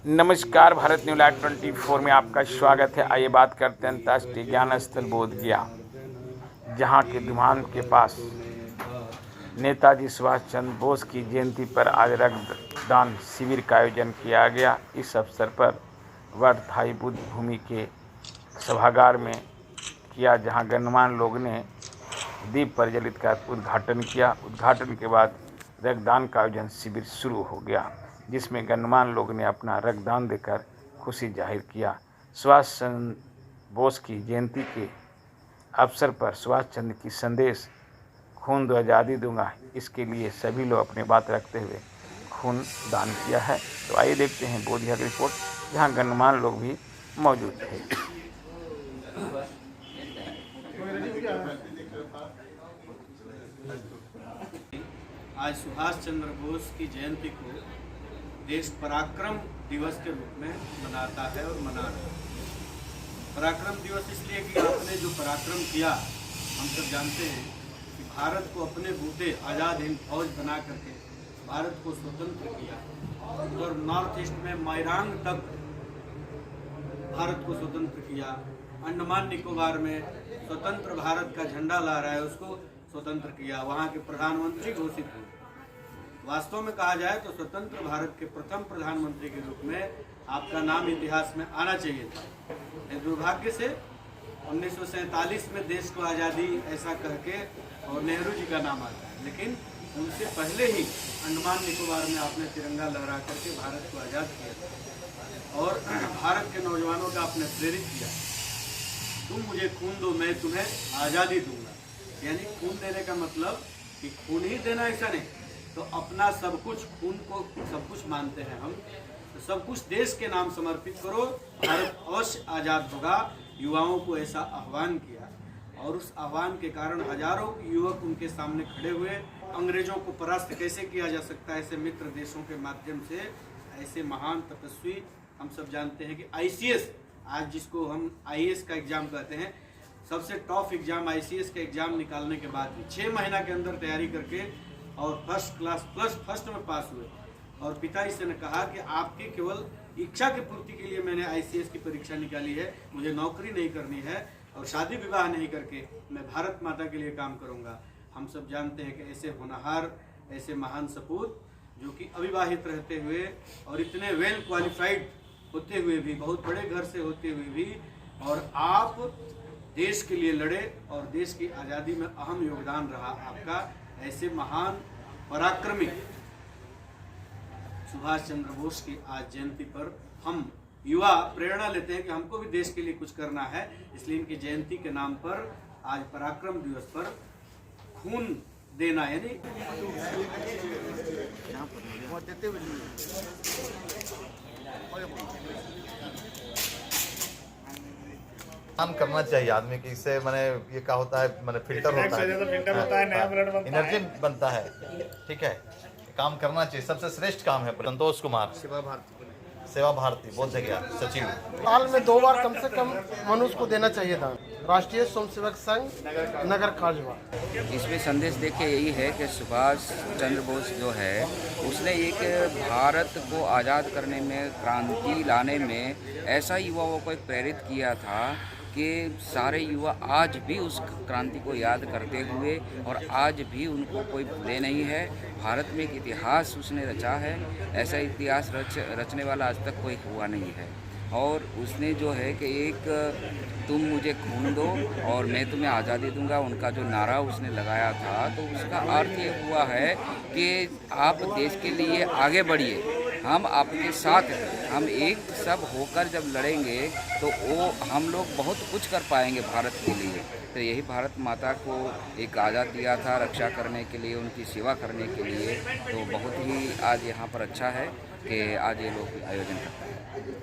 नमस्कार, Bharat news live 24 में आपका स्वागत है। आइए बात करते हैं अंतर्राष्ट्रीय ज्ञान स्थल बोधगया, जहां के धुमान के पास नेताजी सुभाष चंद्र बोस की जयंती पर आज रक्तदान शिविर का आयोजन किया गया। इस अवसर पर वर्धाई बुद्ध भूमि के सभागार में किया, जहां गणमान्य लोग ने दीप प्रज्वलित कर उद्घाटन किया। उद्घाटन के बाद रक्तदान का आयोजन शिविर शुरू हो गया, जिसमें गणमान्य लोग ने अपना रक्तदान देकर खुशी जाहिर किया। सुभाष चंद्र बोस की जयंती के अवसर पर सुभाष चंद्र की संदेश खून दो आज़ादी दूंगा, इसके लिए सभी लोग अपनी बात रखते हुए खून दान किया है। तो आइए देखते हैं बोधगया की रिपोर्ट, जहां गणमान्य लोग भी मौजूद थे। आज सुभाष चंद्र बोस की जयंती को देश पराक्रम दिवस के रूप में मनाता है और मना रहा है। पराक्रम दिवस इसलिए कि आपने जो पराक्रम किया, हम सब जानते हैं कि भारत को अपने बूते आज़ाद हिंद फौज बना करके भारत को स्वतंत्र किया और नॉर्थ ईस्ट में मोइरांग तक भारत को स्वतंत्र किया। अंडमान निकोबार में स्वतंत्र भारत का झंडा लहरा है, उसको स्वतंत्र किया, वहाँ के प्रधानमंत्री घोषित हुए। वास्तव में कहा जाए तो स्वतंत्र भारत के प्रथम प्रधानमंत्री के रूप में आपका नाम इतिहास में आना चाहिए था। दुर्भाग्य से 1947 में देश को आज़ादी ऐसा कह के और नेहरू जी का नाम आता है, लेकिन उनसे पहले ही अंडमान निकोबार में आपने तिरंगा लहरा करके भारत को आज़ाद किया था और भारत के नौजवानों का आपने प्रेरित किया, तुम मुझे खून दो मैं तुम्हें आज़ादी दूंगा। यानी खून देने का मतलब कि खून ही देना ऐसा नहीं, तो अपना सब कुछ, खून को सब कुछ मानते हैं हम, तो सब कुछ देश के नाम समर्पित करो, भारत अवश्य आज़ाद होगा। युवाओं को ऐसा आह्वान किया और उस आह्वान के कारण हजारों युवक उनके सामने खड़े हुए। अंग्रेजों को परास्त कैसे किया जा सकता है, ऐसे मित्र देशों के माध्यम से, ऐसे महान तपस्वी। हम सब जानते हैं कि ICS, आज जिसको हम IAS का एग्जाम कहते हैं, सबसे टॉप एग्जाम ICS का एग्जाम निकालने के बाद भी 6 महीना के अंदर तैयारी करके और फर्स्ट क्लास प्लस फर्स्ट में पास हुए। और पिताजी से ने कहा कि आपकी केवल इच्छा की पूर्ति के लिए मैंने ICS की परीक्षा निकाली है, मुझे नौकरी नहीं करनी है और शादी विवाह नहीं करके मैं भारत माता के लिए काम करूंगा। हम सब जानते हैं कि ऐसे होनहार, ऐसे महान सपूत जो कि अविवाहित रहते हुए और इतने वेल क्वालिफाइड होते हुए भी, बहुत बड़े घर से होते हुए भी, और आप देश के लिए लड़े और देश की आज़ादी में अहम योगदान रहा आपका। ऐसे महान पराक्रमी सुभाष चंद्र बोस की आज जयंती पर हम युवा प्रेरणा लेते हैं कि हमको भी देश के लिए कुछ करना है, इसलिए इनकी जयंती के नाम पर आज पराक्रम दिवस पर खून देना, यानी काम करना चाहिए आदमी की। इससे मैंने ये क्या होता है, मैंने फिल्टर होता है, नया ब्लड बनता है, एनर्जी बनता है। ठीक है, काम करना चाहिए। सबसे श्रेष्ठ काम है। संतोष कुमार, सेवा भारती बोधगया सचिव। साल में 2 बार कम से कम मनुष्य को देना चाहिए था। राष्ट्रीय स्वयंसेवक संघ नगर खाजवा। इसमें संदेश देखिए यही है कि सुभाष चंद्र बोस जो है, उसने एक भारत को आज़ाद करने में, क्रांति लाने में ऐसा युवाओं को एक प्रेरित किया था कि सारे युवा आज भी उस क्रांति को याद करते हुए, और आज भी उनको कोई भूले नहीं है। भारत में एक इतिहास उसने रचा है, ऐसा इतिहास रचने वाला आज तक कोई हुआ नहीं है। और उसने जो है कि एक तुम मुझे खून दो और मैं तुम्हें आज़ादी दूंगा, उनका जो नारा उसने लगाया था, तो उसका अर्थ ये हुआ है कि आप देश के लिए आगे बढ़िए, हम आपके साथ हैं। हम एक सब होकर जब लड़ेंगे तो वो हम लोग बहुत कुछ कर पाएंगे भारत के लिए। तो यही भारत माता को एक आज़ाद दिया था रक्षा करने के लिए, उनकी सेवा करने के लिए। तो बहुत ही आज यहाँ पर अच्छा है कि आज ये लोग आयोजन करते हैं।